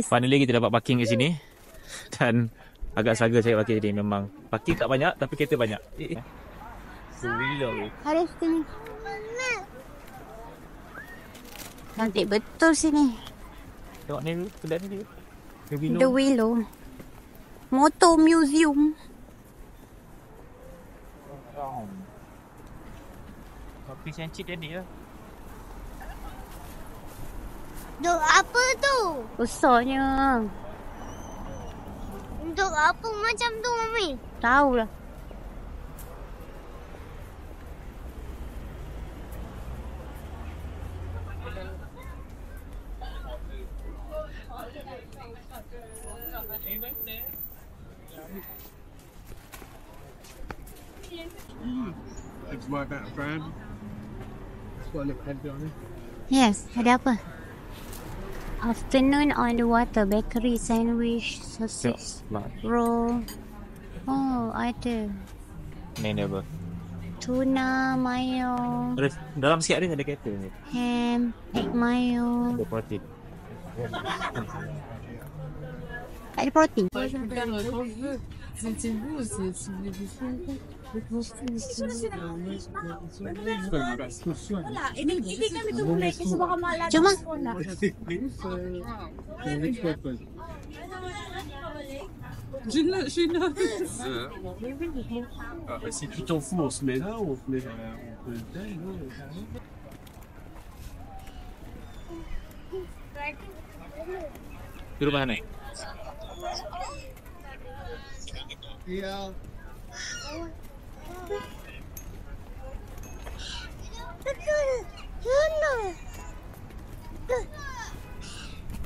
Finally kita dapat parking kat sini. Dan agak struggle cari parking ni. Memang parking tak banyak tapi kereta banyak. Haris sini. Cantik betul sini. Tengok ni kedai ni. The Willow. Motor Museum. Kopi sencik tadi lah. Untuk apa tu? Besarnya. Untuk apa macam tu, Mami? Tahulah. It's like that crab. It's got a little head on it. Yes, ada apa? Afternoon on the water, bakery, sandwich, sausage, roll. Oh, ada. Ni apa? Tuna, mayo, Dalam sikit ada kereta ni. ham, egg mayo. Ada protein. Tak ada protein. Cuma Si tu t'en fous, on se met là, on se met Di rumah ni. Yeah.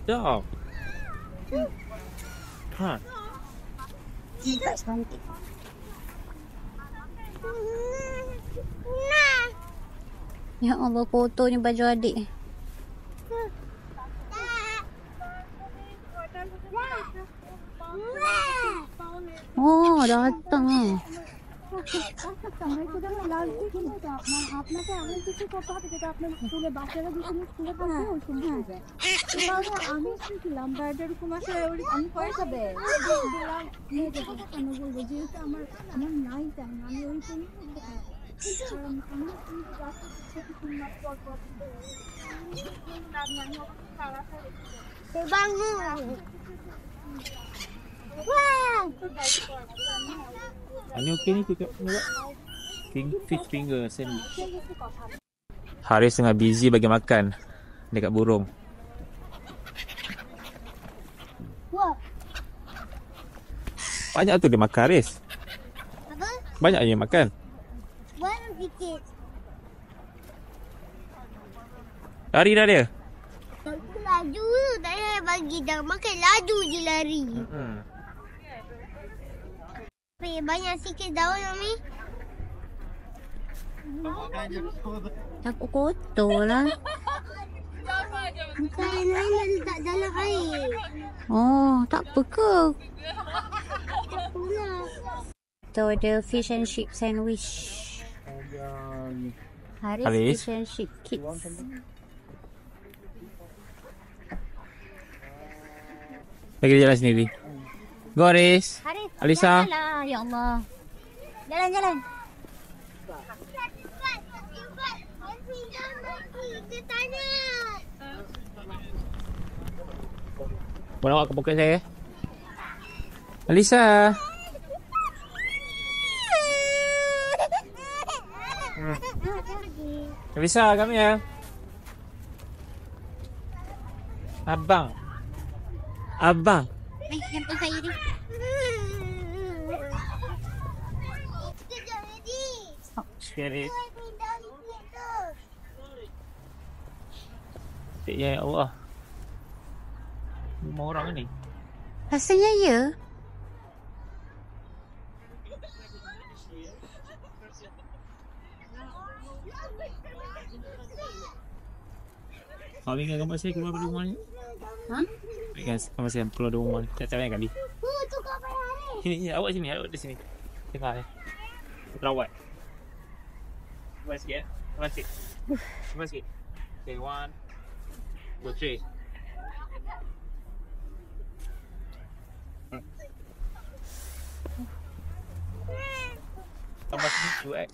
Dah. Ha. ya Allah, kotornya baju adik. Oh, datang. আপনাকে এমন কিছু করতে হবে যেটা আপনার স্কুলে বাচ্চারা যখন স্কুলে পড়বে ওই সময় হবে। আমি শুনছিলাম ব্রাইডাল কুমাসে আমি করে যাবে কেন বলবো যেহেতু আমার নাই চাই না আমি ওই জন্য Ini okey ni kita buat. Fish finger sandwich. Haris tengah busy bagi makan dekat burung. Banyak tu dia makan, Haris. Apa? Banyak dia makan. Baru sikit. Lari dah dia. Aku laju tu tak payah bagi dah makan laju je lari. Banyak sikit daun, Mami. Takut kotor lah. Bukan yang lain nak letak dalam air. Oh, tak apa ke? Tak pula. Tu ada fish and chip sandwich. Haris, Haris. fish and chip kids. Lagi jalan sendiri. Go, Haris. Haris, Alisa. jalan. Ya Allah. Jalan. Dia tanya. Boleh awak ke poket saya? Alisa. Alisa, come here. Abang. Handphone saya ni. Kejap lagi. Sikit. Pindah ni tu. Ya Allah. 5 orang ni. Rasanya ya. Awak ingat gambar saya keluar dari rumah ni? Ha? Ingat gambar saya keluar dari rumah ni. Tak banyak kali. Tu kau payah ni. Sini, awak sini, awak di sini. Tengok ni. Terawat. Cuba sikit. Cuba sikit. Cuba sikit. Okay, 1, 2, 3. Tambah sini 2x.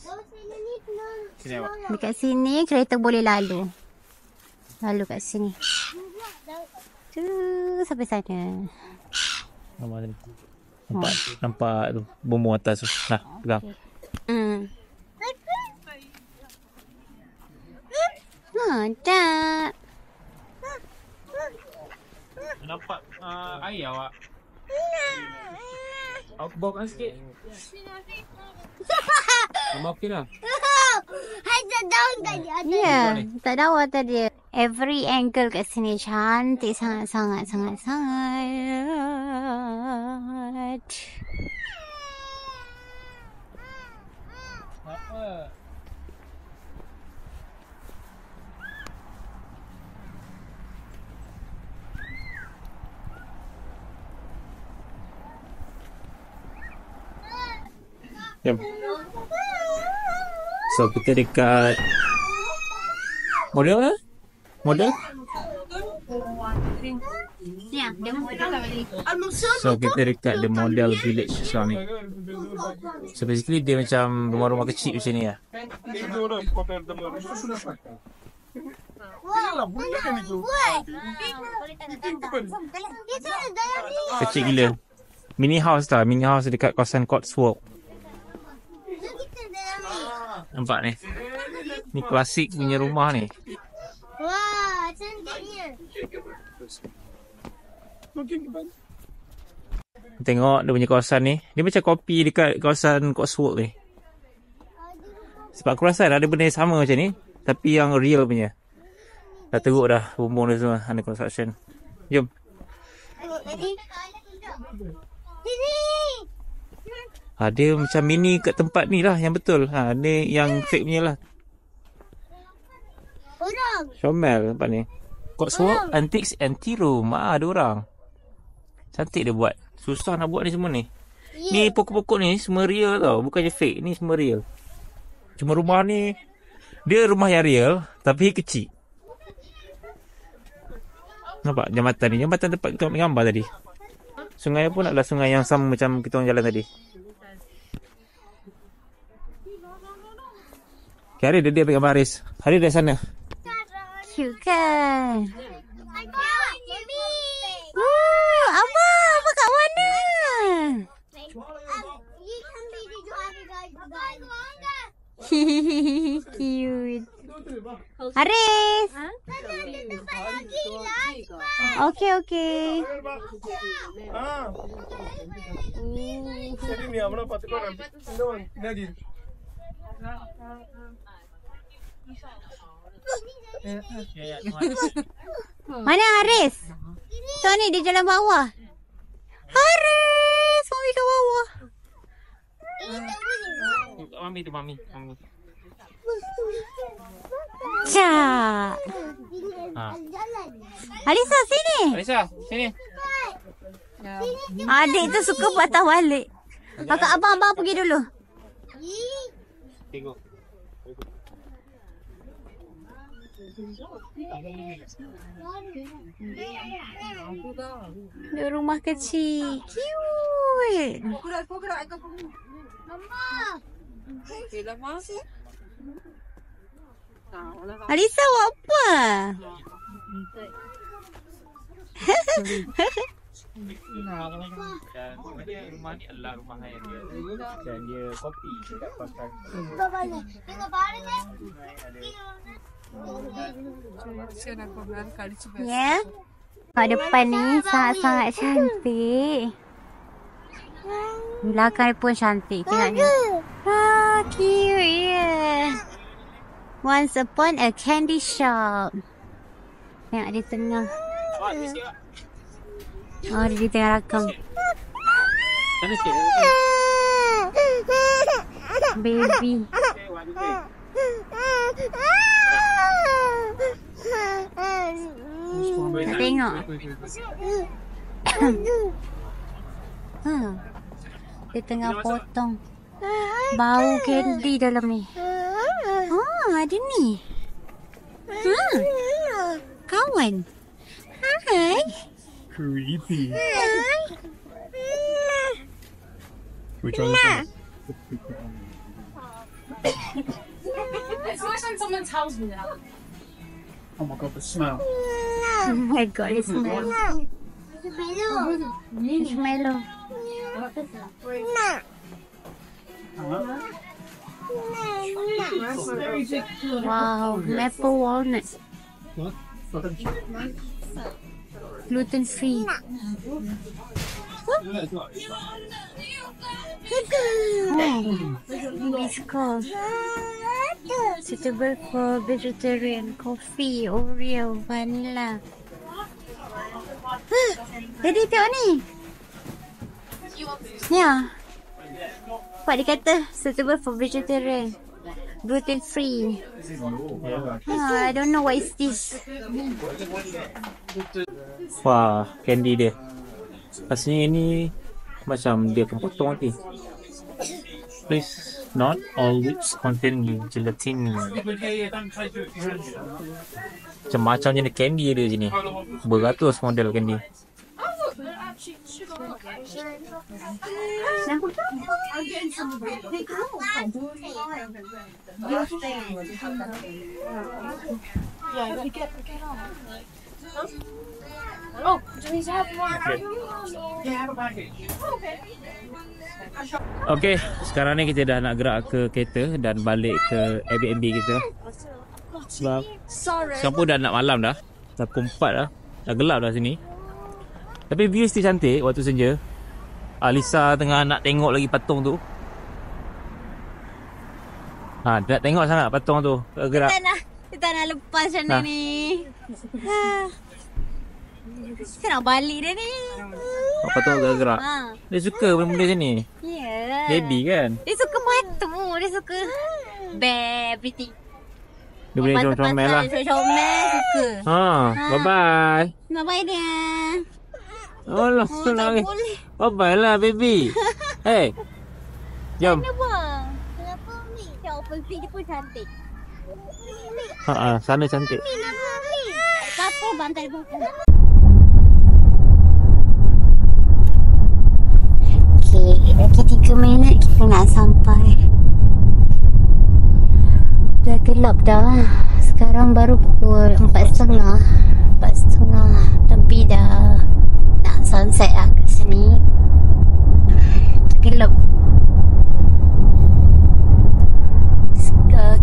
Sini awak. Dekat sini kereta boleh lalu. Lalu kat sini. Tu sampai sana. Nampak tadi. Nampak tu bumbung atas tu. Nah, pegang. Tak. Nampak air awak. Awak bawakan sikit. Nampak okey lah. Ya, tak dawa tadi. Every angle kat sini cantik sangat. Apa? Jom. So kita dekat model lah. Model. Ya, dia So kita dekat the model village sekarang ni. So basically dia macam rumah-rumah kecil macam ni lah. Kecil gila. Mini house lah. Mini house dekat kawasan Cotswold. Nampak ni. Ni klasik punya rumah ni. Wah, cantiknya. Tengok dia punya kawasan ni. Dia macam kopi dekat kawasan Cotswold ni. Sebab aku rasa ada benda yang sama macam ni. Tapi yang real punya. Dah teruk dah bumbung dia semua. Under construction. Jom. Dia macam mini kat tempat ni lah yang betul. Ni yang fake punya lah. Shomel tempat ni. Cotswold Antiques and Tea Room. Ada orang. Cantik dia buat. Susah nak buat ni semua ni. Ni pokok-pokok ni semua real tau. Bukannya fake. Ni semua real. Cuma rumah ni, dia rumah yang real tapi kecil. Nampak jambatan ni. Jambatan tempat kita ambil gambar tadi. Sungai pun adalah sungai yang sama macam kita orang jalan tadi. Okay, Haris dia ambil gambar Haris. Haris dari sana. cute kan? Abang kat mana? Cute. Haris. Okay. Mana Haris? Tony di jalan bawah. Haris, mami kat bawah. Mami. Cak. Alisa sini. Adik tu suka patah balik. Kakak abang pergi dulu. Tengok. Dia rumah kecil. Cute. Alisa buat apa? Dan rumah ni adalah rumah yang dia. Dan dia kopi dekat pasar. Ya. Kat depan ni sangat-sangat cantik. Belakang pun cantik. Tengok ni. Cute ya. Once upon a candy shop. Tengok di tengah. Oh, dia di tengah rakam. Baby. Nak tengok. Dia tengah potong. Bau candy dalam ni. Ada ni. Kawan. Hai. Creepy. Hai. Which one is that? Oh my god, the smell. Oh my god, it smells. Marshmallow. Wow, maple walnut. What? Gluten free. Yeah, it's not. Biscuit. Suitable for vegetarian. Coffee, Oreo, vanilla. Jadi tengok ni. Ya. Pak dia kata suitable for vegetarian. Gluten free. I don't know what is this. Wah, candy dia. Rasanya ni macam dia akan potong nanti. Please not all whips contain gelatin. Macam-macam jenis candy dia sini. Beratus model candy. Okay, sekarang ni kita dah nak gerak ke kereta dan balik ke Airbnb kita. Sebab sekarang pun dah nak malam dah. Dah pukul 4 dah. Dah gelap dah sini. Tapi view still cantik waktu senja. Alisa tengah nak tengok lagi patung tu. Dia nak tengok sangat patung tu. Gerak. Kita nak lepas macam mana ni. Kita nak balik dah ni. Patung gerak. Dia suka benda-benda macam ni. Yeah. Baby kan. Dia suka patung. Dia suka bear, everything. Dia boleh comel lah. Comel suka. Bye-bye. Bye-bye dia. Allah, tak boleh. Bye-bye lah baby. Hey. Jom. Kenapa bang? Kenapa ni? Yang open feed dia pun cantik. Sana cantik. Apa bang tadi bang? Okay, lagi 3 minit kita nak sampai. Dah gelap dah. Sekarang baru pukul 4.30. 4.30. Tapi dah nak sunset lah kat sini. Gelap.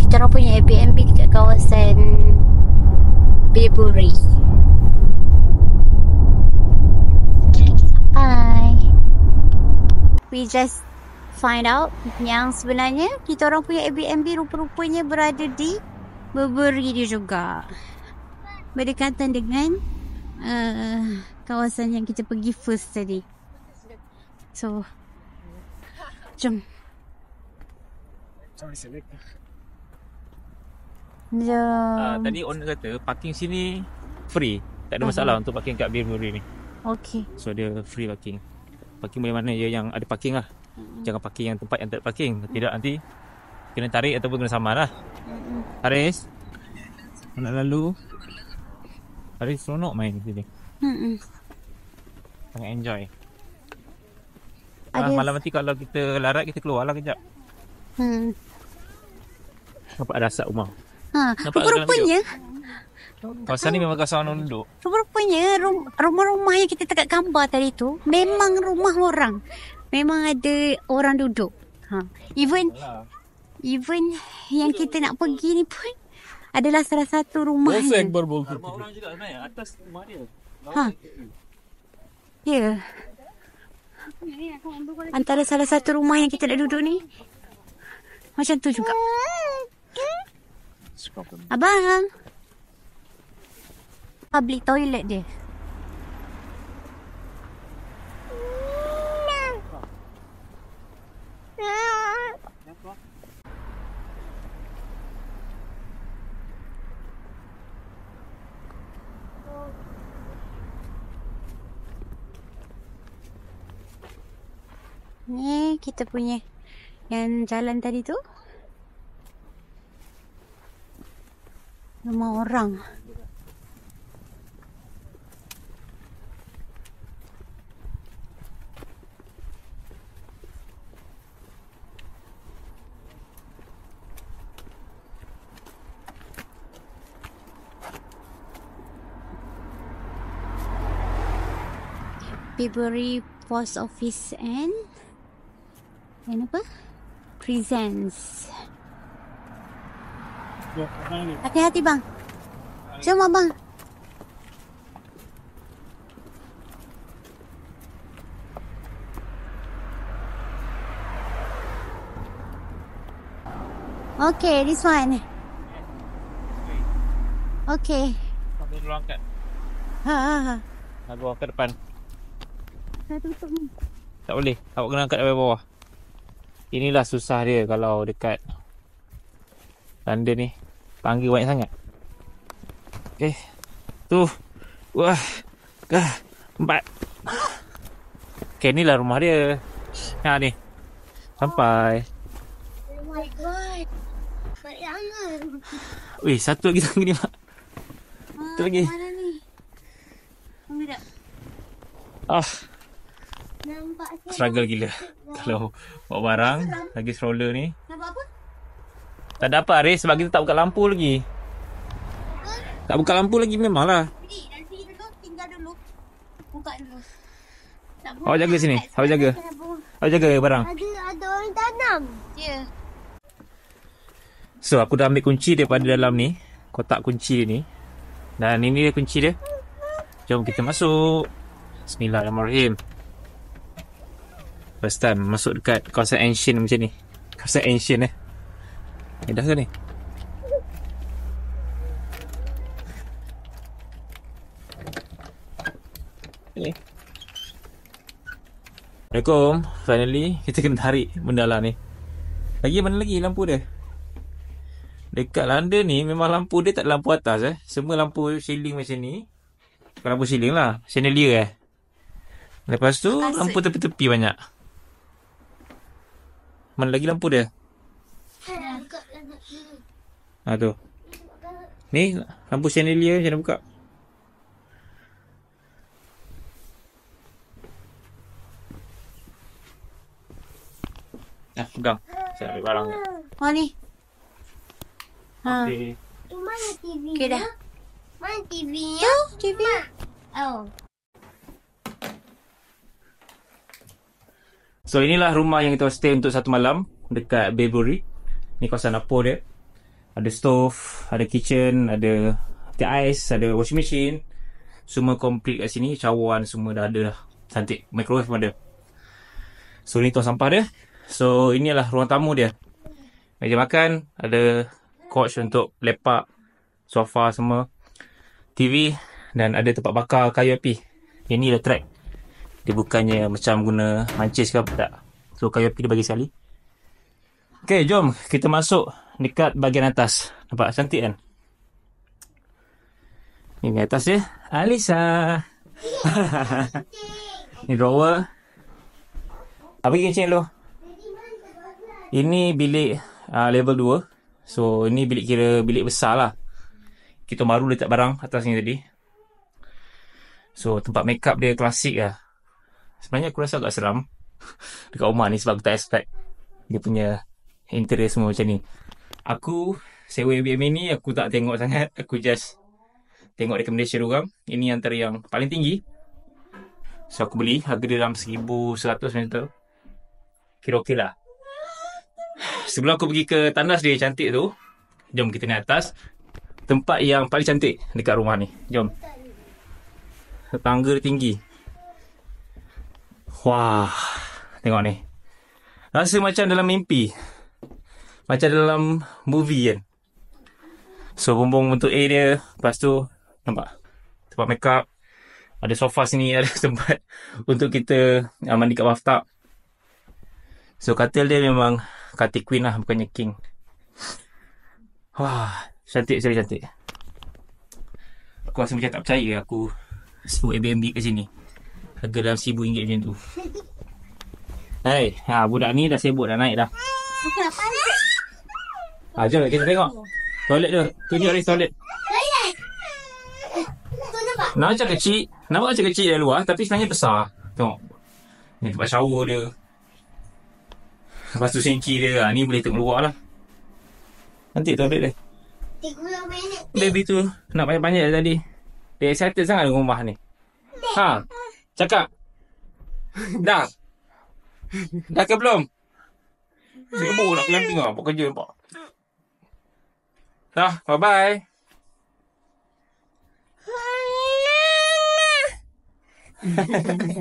Kita orang punya Airbnb dekat kawasan Bilberry. Okay, sampai. We just find out yang sebenarnya kita orang punya Airbnb rupa-rupanya berada di Bilberry dia juga. Berdekatan dengan kawasan yang kita pergi first tadi. So, jom. Jom. Tadi owner kata parking sini free. Tak ada masalah untuk parking kat Bilberry ni. Okay. So dia free parking. Parking mana-mana je yang ada parking lah. Jangan parking yang tempat yang tak ada parking. Tidak nanti kena tarik ataupun kena samar lah. Haris, nak lalu. Haris seronok main di sini. Sangat enjoy. Malam nanti kalau kita larat, kita keluar lah kejap. Nampak ada asap rumah. Rupa-rupanya kawasan ni memang kawasan orang duduk. Rupa-rupanya rumah-rumah yang kita tengok gambar tadi tu memang rumah orang. Memang ada orang duduk. Even yang kita nak pergi ni pun adalah salah satu rumah. Rumah orang juga sebenarnya. Atas rumah dia. Ya. Antara salah satu rumah yang kita nak duduk ni macam tu juga. Abang, public toilet dia. Ni kita punya yang jalan tadi tu rumah orang. February Post Office and apa? Presents. Hati-hati bang. Jom abang. Okay, this one. Okay. Sambil dulu angkat. Ha. Aku angkat depan. Saya tutup ni. Tak boleh. Awak kena angkat dari bawah. Inilah susah dia kalau dekat London ni. Tangga banyak sangat. Okay. Tu. Wah. 4. Okay, inilah rumah dia. Ha ni. Sampai. Oh my god. Bayangan. Weh, satu lagi tangga ni, Mak. Satu lagi. Mana ni? Tunggu tak? Nampak saya. Struggle gila. Kalau bawa barang, lagi stroller ni. Nampak apa? Tak ada apa, Aris, sebab kita tak buka lampu lagi. Tak buka lampu lagi memanglah. Jadi, nanti dulu, tinggal dulu. Buka dulu. Tak boleh. Awak jaga sini, awak jaga. Awak jaga barang. Ada orang tanam. Ya. So, aku dah ambil kunci daripada dalam ni. Kotak kunci ni. Dan ini dia kunci dia. Jom kita masuk. Bismillahirrahmanirrahim. First time masuk dekat kawasan ancient macam ni. Kawasan ancient dah ke ni? Ni. Assalamualaikum. Finally, kita kena tarik benda lah ni. Lagi mana lagi lampu dia? Dekat London ni memang lampu dia tak ada lampu atas Semua lampu ceiling macam ni. Bukan lampu ceiling lah, chandelier Lepas tu lampu tepi-tepi banyak. Mana lagi lampu dia? Ha tu. Ni lampu chandelier macam mana buka? Pegang. Saya ambil barang ni. Oh ni. Okay. Mana TV? Okay dah. Mana TV? TV. Oh. So inilah rumah yang kita stay untuk satu malam dekat Baybury. Ni kawasan dapur dia. Ada stove, ada kitchen, ada ais, ada washing machine. Semua komplit kat sini. Cawan semua dah ada dah. Cantik. Microwave pun ada. So ni tuan sampah dia. So inilah ruang tamu dia. Meja makan, ada couch untuk lepak, sofa semua, TV dan ada tempat bakar kayu api. Yang ni lah track. Dia bukannya macam guna mancis ke apa tak. So kayu api dia bagi sekali. Okay, jom kita masuk dekat bahagian atas. Nampak cantik kan? Ini atas dia. Alisa. Ni drawer. Apa kencing dulu? Ini bilik level 2. So ini bilik kira bilik besar lah. Kita baru letak barang atas ni tadi. So tempat make up dia klasik lah. Sebenarnya aku rasa agak seram dekat rumah ni sebab aku tak expect dia punya interior semua macam ni. Aku sewa Airbnb ni aku tak tengok sangat. Aku just tengok recommendation orang. Ini antara yang paling tinggi. So aku beli. Harga dia dalam 1,100 macam tu. Kira okey lah. Sebelum aku pergi ke tandas dia cantik tu, jom kita naik atas. Tempat yang paling cantik dekat rumah ni. Jom. Tangga dia tinggi. Wah. Tengok ni. Rasa macam dalam mimpi. Macam dalam movie kan. So bumbung bentuk A dia. Lepas tu nampak tempat make up. Ada sofa sini. Ada tempat untuk kita mandi kat bathtub. So katil dia memang katil queen lah, bukannya king. Wah, cantik sekali, cantik. Aku rasa macam tak percaya aku sewa Airbnb kat sini. Harga dalam RM1,000 macam tu. Hai, budak ni dah sibuk dah naik dah. Jom kita tengok toilet dia. Tunjuk Aris toilet. Nampak macam kecil dari luar, tapi sebenarnya besar. Tengok. Ni tempat shower dia. Lepas tu sinki dia. Ni boleh tengok luar lah. Cantik toilet dia. 30 minit. Baby tu nak banyak-banyak tadi. Dia excited sangat dengan rumah ni. Cakap. Dah. Dah ke belum? Sibuk nak glamping lah. Buat kerja nampak. Dah, bye-bye.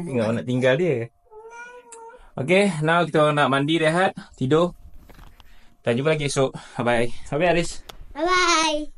Tengok nak tinggal dia. Okay, now kita nak mandi, rehat, tidur. Dan jumpa lagi esok. Bye-bye. Bye-bye, Aris. Bye.